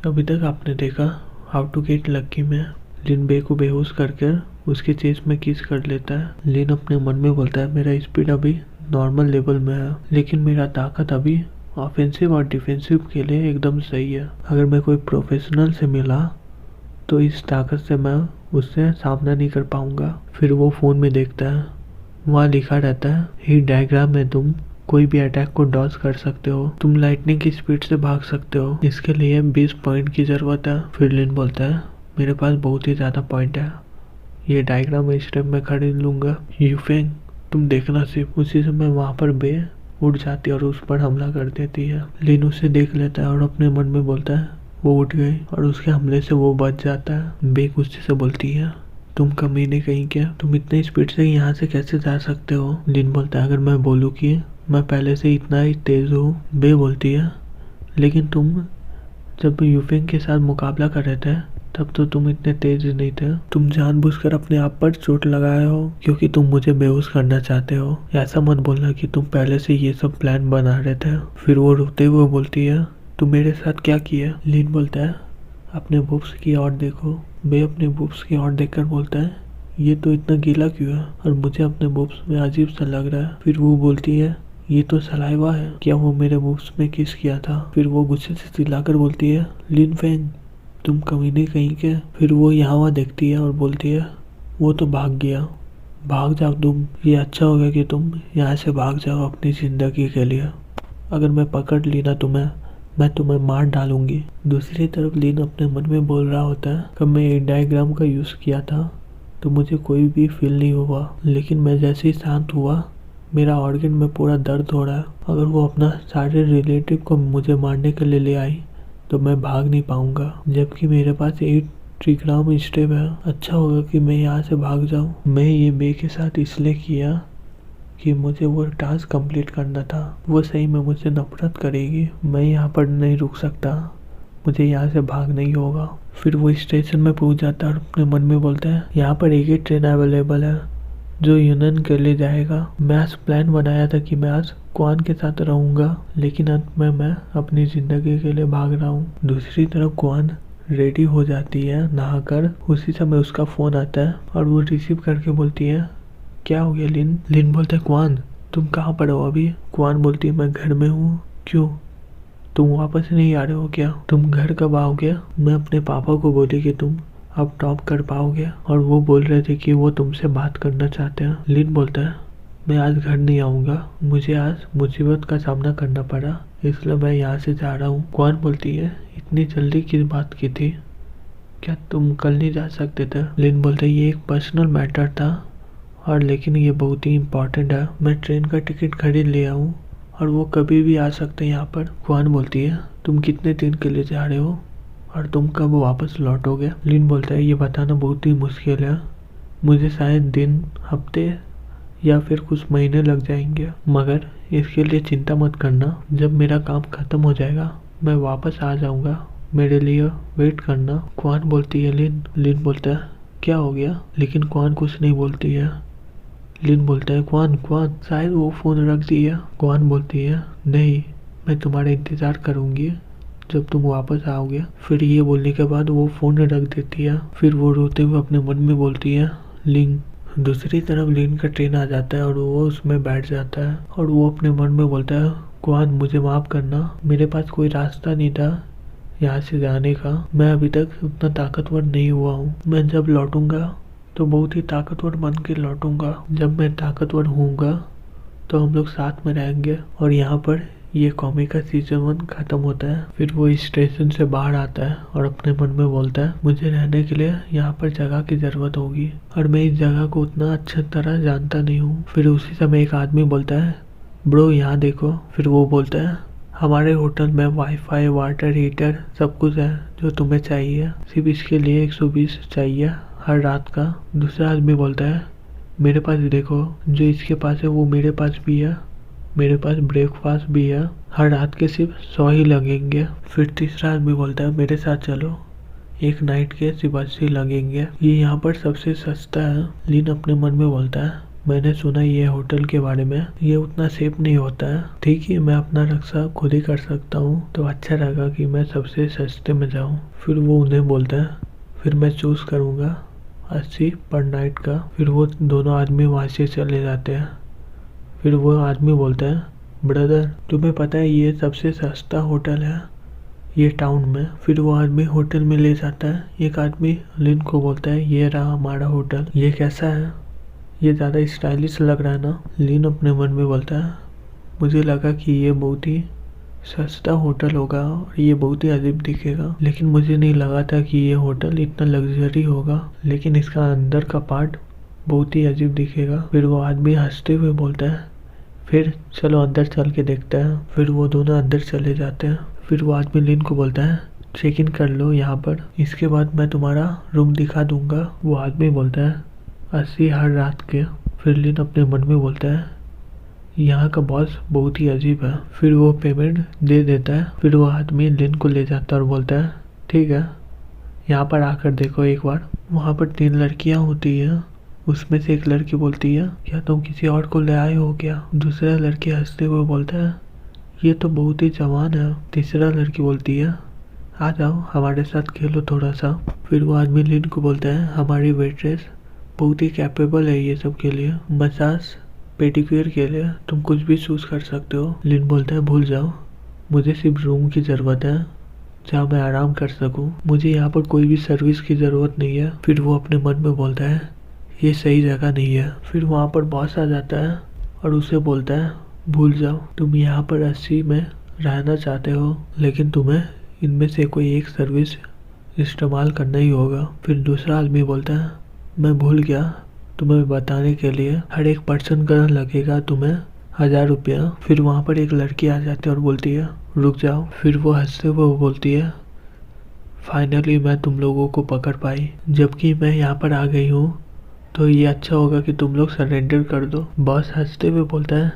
अभी तक आपने देखा हाउ टू गेट लकी में लिन बे को बेहोश करके उसके चेस्ट में किस कर लेता है। लिन अपने मन में बोलता है मेरा स्पीड अभी नॉर्मल लेवल में है, लेकिन मेरा ताकत अभी ऑफेंसिव और डिफेंसिव के लिए एकदम सही है। अगर मैं कोई प्रोफेशनल से मिला तो इस ताकत से मैं उससे सामना नहीं कर पाऊंगा। फिर वो फोन में देखता है, वहाँ लिखा रहता है ही डायग्राम में तुम कोई भी अटैक को डॉज कर सकते हो, तुम लाइटनिंग की स्पीड से भाग सकते हो, इसके लिए 20 पॉइंट की जरूरत है। फिर लिन बोलता है मेरे पास बहुत ही ज्यादा पॉइंट है, ये डायग्राम में स्टेप में खरीद लूंगा। यूफेंग तुम देखना सिर्फ। उसी समय वहाँ पर बे उठ जाती है और उस पर हमला कर देती है। लिन उसे देख लेता है और अपने मन में बोलता है वो उठ गई और उसके हमले से वो बच जाता है। बे गुस्से से बोलती है तुम कमीने कहीं क्या, तुम इतनी स्पीड से यहाँ से कैसे जा सकते हो। लिन बोलता है अगर मैं बोलूँ कि मैं पहले से इतना ही तेज हूँ। बे बोलती है लेकिन तुम जब यूफेंग के साथ मुकाबला कर रहे थे तब तो तुम इतने तेज नहीं थे, तुम जानबूझकर अपने आप पर चोट लगाए हो क्योंकि तुम मुझे बेहोश करना चाहते हो। ऐसा मत बोलना कि तुम पहले से ये सब प्लान बना रहे थे। फिर वो रोते हुए बोलती है तुम मेरे साथ क्या किया। लिन बोलता है अपने बुक्स की ओर देखो। बे अपने बुक्स की ओर देखकर बोलता है ये तो इतना गीला क्यों है और मुझे अपने बुक्स में अजीब सा लग रहा है। फिर वो बोलती है ये तो सलाइवा है, क्या वो मेरे बुक्स में किस किया था। फिर वो गुस्से से चिल्लाकर बोलती है लिन फेंग तुम कमीने कहीं के। फिर वो यहाँ वहाँ देखती है और बोलती है वो तो भाग गया, भाग जाओ तुम, ये अच्छा होगा कि तुम यहाँ से भाग जाओ अपनी जिंदगी के लिए। अगर मैं पकड़ ली ना तुम्हें, मैं तुम्हें मार डालूंगी। दूसरी तरफ लिन अपने मन में बोल रहा होता है कि मैं एक डायग्राम का यूज़ किया था तो मुझे कोई भी फील नहीं हुआ, लेकिन मैं जैसे ही शांत हुआ मेरा ऑर्गन में पूरा दर्द हो रहा है। अगर वो अपना सारे रिलेटिव को मुझे मारने के लिए ले आई तो मैं भाग नहीं पाऊंगा, जबकि मेरे पास 8 ट्रिग्राम स्टेप है। अच्छा होगा कि मैं यहाँ से भाग जाऊँ। मैं ये बे के साथ इसलिए किया कि मुझे वो टास्क कंप्लीट करना था। वो सही में मुझसे नफरत करेगी, मैं यहाँ पर नहीं रुक सकता, मुझे यहाँ से भाग नहीं होगा। फिर वो स्टेशन में पहुँच जाता है और अपने मन में बोलता है यहाँ पर एक ही ट्रेन अवेलेबल है जो यूनियन के लिए जाएगा। मैं आज प्लान बनाया था कि मैं आज क्वान के साथ रहूंगा, लेकिन अंत में मैं अपनी जिंदगी के लिए भाग रहा हूँ। दूसरी तरफ क्वान रेडी हो जाती है नहाकर। उसी समय उसका फोन आता है और वो रिसीव करके बोलती है क्या हो गया लिन। लिन बोलता है क्वान तुम कहाँ पर हो अभी। क्वान बोलती है मैं घर में हूँ। क्यों, तुम वापस नहीं आ रहे हो क्या, तुम घर कब आओगे। मैं अपने पापा को बोली कि तुम अब टॉप कर पाओगे और वो बोल रहे थे कि वो तुमसे बात करना चाहते हैं। लिन बोलता है मैं आज घर नहीं आऊँगा, मुझे आज मुसीबत का सामना करना पड़ा इसलिए मैं यहाँ से जा रहा हूँ। क्वान बोलती है इतनी जल्दी किस बात की थी, क्या तुम कल नहीं जा सकते थे। लिन बोलता है ये एक पर्सनल मैटर था और लेकिन ये बहुत ही इम्पोर्टेंट है, मैं ट्रेन का टिकट खरीद लिया हूँ और वो कभी भी आ सकते हैं यहाँ पर। क्वान बोलती है तुम कितने दिन के लिए जा रहे हो और तुम कब वापस लौटोगे। लिन बोलता है ये बताना बहुत ही मुश्किल है, मुझे शायद दिन, हफ्ते या फिर कुछ महीने लग जाएंगे, मगर इसके लिए चिंता मत करना, जब मेरा काम खत्म हो जाएगा मैं वापस आ जाऊंगा, मेरे लिए वेट करना। क्वान बोलती है लिन बोलता है क्या हो गया, लेकिन क्वान कुछ नहीं बोलती है। लिन बोलता है क्वान शायद वो फ़ोन रख दिया। क्वान बोलती है नहीं, मैं तुम्हारा इंतज़ार करूँगी जब तुम वापस आओगे। फिर ये बोलने के बाद वो फ़ोन रख देती है। फिर वो रोते हुए अपने मन में बोलती है लिन। दूसरी तरफ लिन का ट्रेन आ जाता है और वो उसमें बैठ जाता है और वो अपने मन में बोलता है क्वान मुझे माफ़ करना, मेरे पास कोई रास्ता नहीं था यहाँ से जाने का, मैं अभी तक उतना ताकतवर नहीं हुआ हूँ, मैं जब लौटूंगा तो बहुत ही ताकतवर बन के लौटूंगा, जब मैं ताकतवर होऊंगा तो हम लोग साथ में रहेंगे। और यहाँ पर ये कॉमिक का सीजन 1 खत्म होता है। फिर वो स्टेशन से बाहर आता है और अपने मन में बोलता है मुझे रहने के लिए यहाँ पर जगह की ज़रूरत होगी और मैं इस जगह को उतना अच्छी तरह जानता नहीं हूँ। फिर उसी समय एक आदमी बोलता है ब्रो यहाँ देखो। फिर वो बोलता है हमारे होटल में वाईफाई, वाटर हीटर सब कुछ है जो तुम्हें चाहिए, सिर्फ इसके लिए 120 चाहिए हर रात का। दूसरा आदमी बोलता है मेरे पास देखो, जो इसके पास है वो मेरे पास भी है, मेरे पास ब्रेकफास्ट भी है, हर रात के सिर्फ 100 ही लगेंगे। फिर तीसरा आदमी बोलता है मेरे साथ चलो, एक नाइट के सिर्फ 80 लगेंगे, ये यहाँ पर सबसे सस्ता है। लिन अपने मन में बोलता है मैंने सुना ये होटल के बारे में, ये उतना सेफ नहीं होता है। ठीक है, मैं अपना रक्षा खुद ही कर सकता हूँ, तो अच्छा रहेगा कि मैं सबसे सस्ते में जाऊँ। फिर वो उन्हें बोलता है फिर मैं चूज़ करूँगा 80 पर नाइट का। फिर वो दोनों आदमी वहाँ से चले जाते हैं। फिर वो आदमी बोलता है ब्रदर, तुम्हें पता है ये सबसे सस्ता होटल है ये टाउन में। फिर वो आदमी होटल में ले जाता है। एक आदमी लिन को बोलता है ये रहा हमारा होटल, ये कैसा है, ये ज़्यादा स्टाइलिश लग रहा है ना। लिन अपने मन में बोलता है मुझे लगा कि ये बहुत ही सस्ता होटल होगा और ये बहुत ही अजीब दिखेगा, लेकिन मुझे नहीं लगा था कि ये होटल इतना लग्जरी होगा, लेकिन इसका अंदर का पार्ट बहुत ही अजीब दिखेगा। फिर वो आदमी हंसते हुए बोलता है फिर चलो अंदर चल के देखते हैं। फिर वो दोनों अंदर चले जाते हैं। फिर वो आदमी लिन को बोलता है चेक इन कर लो यहाँ पर, इसके बाद मैं तुम्हारा रूम दिखा दूंगा। वो आदमी बोलता है 80 हर रात के। फिर लिन अपने मन में बोलता है यहाँ का बॉस बहुत ही अजीब है। फिर वो पेमेंट दे देता है। फिर वो आदमी लिन को ले जाता है और बोलता है ठीक है, यहाँ पर आकर देखो एक बार। वहाँ पर 3 लड़कियाँ होती हैं। उसमें से एक लड़की बोलती है क्या तुम किसी और को ले आए हो क्या? दूसरा लड़की हंसते हुए बोलता है ये तो बहुत ही जवान है। तीसरा लड़की बोलती है आ जाओ हमारे साथ खेलो थोड़ा सा। फिर वो आदमी लिन को बोलता है हमारी वेट्रेस बहुत ही कैपेबल है ये सब के लिए, मसाज पेडिक्योर के लिए तुम कुछ भी चूज कर सकते हो। लिन बोलता है भूल जाओ, मुझे सिर्फ रूम की ज़रूरत है जहाँ मैं आराम कर सकूँ, मुझे यहाँ पर कोई भी सर्विस की ज़रूरत नहीं है। फिर वो अपने मन में बोलता है ये सही जगह नहीं है। फिर वहाँ पर बॉस आ जाता है और उसे बोलता है भूल जाओ, तुम यहाँ पर 80 में रहना चाहते हो, लेकिन तुम्हें इनमें से कोई एक सर्विस इस्तेमाल करना ही होगा। फिर दूसरा आदमी बोलता है मैं भूल गया तुम्हें बताने के लिए, हर एक पर्सन का लगेगा तुम्हें 1000 रुपया। फिर वहाँ पर एक लड़की आ जाती है और बोलती है रुक जाओ। फिर वो हंसते हुए बोलती है फाइनली मैं तुम लोगों को पकड़ पाई, जबकि मैं यहाँ पर आ गई हूँ तो ये अच्छा होगा कि तुम लोग सरेंडर कर दो। बॉस हंसते हुए बोलता है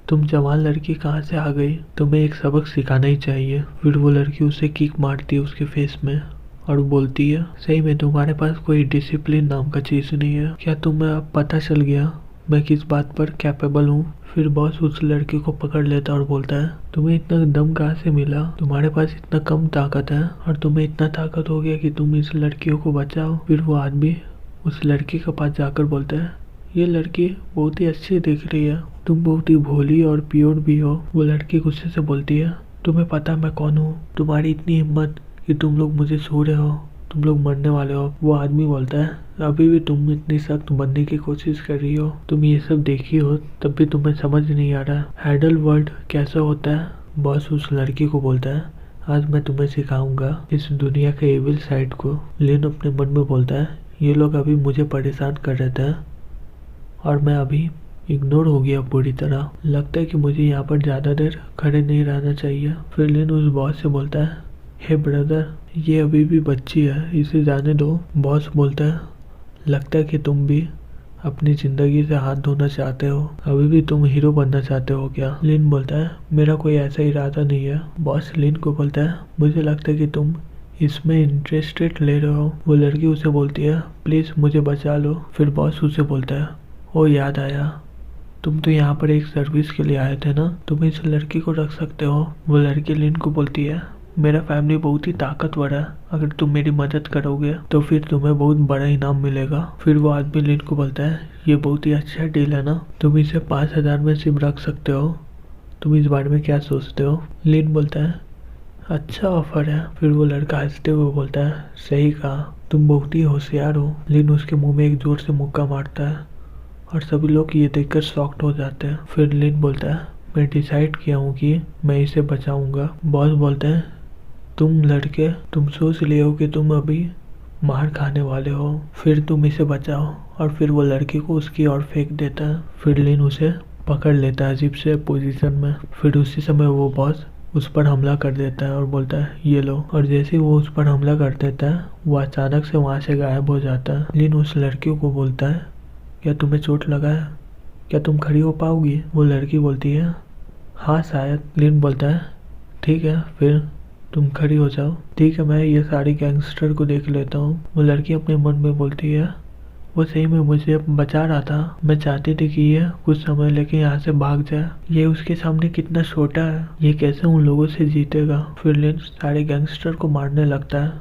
तुम जवान लड़की कहाँ से आ गई, तुम्हें एक सबक सिखाना ही चाहिए। फिर वो लड़की उसे किक मारती है उसके फेस में और बोलती है सही में तुम्हारे पास कोई डिसिप्लिन नाम का चीज़ नहीं है, क्या तुम्हें अब पता चल गया मैं किस बात पर कैपेबल हूँ? फिर बॉस उस लड़की को पकड़ लेता और बोलता है तुम्हें इतना दम कहाँ से मिला, तुम्हारे पास इतना कम ताकत है और तुम्हें इतना ताकत हो गया कि तुम इस लड़कियों को बचाओ। फिर वो आदमी उस लड़की के पास जाकर बोलता है ये लड़की बहुत ही अच्छी दिख रही है, तुम बहुत ही भोली और प्योर भी हो। वो लड़की गुस्से से बोलती है तुम्हें पता मैं कौन हूँ, तुम्हारी इतनी हिम्मत कि तुम लोग मुझे छू रहे हो, तुम लोग मरने वाले हो। वो आदमी बोलता है अभी भी तुम इतनी सख्त बनने की कोशिश कर रही हो, तुम ये सब देखी हो तब भी तुम्हें समझ नहीं आ रहा हैडल वर्ल्ड कैसा होता है। बॉस उस लड़की को बोलता है आज मैं तुम्हें सिखाऊंगा इस दुनिया के एविल साइड को। लिन अपने मन में बोलता है ये लोग अभी मुझे परेशान कर रहे थे और मैं अभी इग्नोर हो गया पूरी तरह, लगता है कि मुझे यहाँ पर ज़्यादा देर खड़े नहीं रहना चाहिए। फिर लिन उस बॉस से बोलता है हे ब्रदर ये अभी भी बच्ची है, इसे जाने दो। बॉस बोलता है लगता है कि तुम भी अपनी ज़िंदगी से हाथ धोना चाहते हो, अभी भी तुम हीरो बनना चाहते हो क्या? लिन बोलता है मेरा कोई ऐसा इरादा नहीं है। बॉस लिन को बोलता है मुझे लगता है कि तुम इसमें इंटरेस्टेड ले रहे हो। वो लड़की उसे बोलती है प्लीज़ मुझे बचा लो। फिर बॉस उसे बोलता है ओ याद आया, तुम तो यहाँ पर एक सर्विस के लिए आए थे ना, तुम इस लड़की को रख सकते हो। वो लड़की लिन को बोलती है मेरा फैमिली बहुत ही ताकतवर है, अगर तुम मेरी मदद करोगे तो फिर तुम्हें बहुत बड़ा इनाम मिलेगा। फिर वो आदमी लिन को बोलता है ये बहुत ही अच्छा डील है ना, तुम इसे 5000 में सिर्फ रख सकते हो, तुम इस बारे में क्या सोचते हो? लिन बोलता है अच्छा ऑफर है। फिर वो लड़का हंसते हुए बोलता है सही कहा, तुम बहुत ही होशियार हो। लिन उसके मुंह में एक जोर से मुक्का मारता है और सभी लोग ये देखकर शॉक्ड हो जाते हैं। फिर लिन बोलता है मैं डिसाइड किया हूँ कि मैं इसे बचाऊंगा। बॉस बोलते हैं तुम लड़के तुम सोच लिए हो कि तुम अभी मार खाने वाले हो, फिर तुम इसे बचाओ। और फिर वो लड़की को उसकी ओर फेंक देता है। फिर लिन उसे पकड़ लेता है अजीब से पोजीशन में। फिर उसी समय वो बॉस उस पर हमला कर देता है और बोलता है ये लो। और जैसे ही वो उस पर हमला कर देता है वो अचानक से वहाँ से गायब हो जाता है। लिन उस लड़की को बोलता है क्या तुम्हें चोट लगा है, क्या तुम खड़ी हो पाओगी? वो लड़की बोलती है हाँ शायद। लिन बोलता है ठीक है फिर तुम खड़ी हो जाओ। ठीक है मैं ये सारी गैंगस्टर को देख लेता हूँ। वो लड़की अपने मन में बोलती है वो सही में मुझे बचा रहा था। मैं चाहती थी कि ये कुछ समय लेके यहाँ से भाग जाए। ये उसके सामने कितना छोटा है, ये कैसे उन लोगों से जीतेगा। फिर लिन सारे गैंगस्टर को मारने लगता है।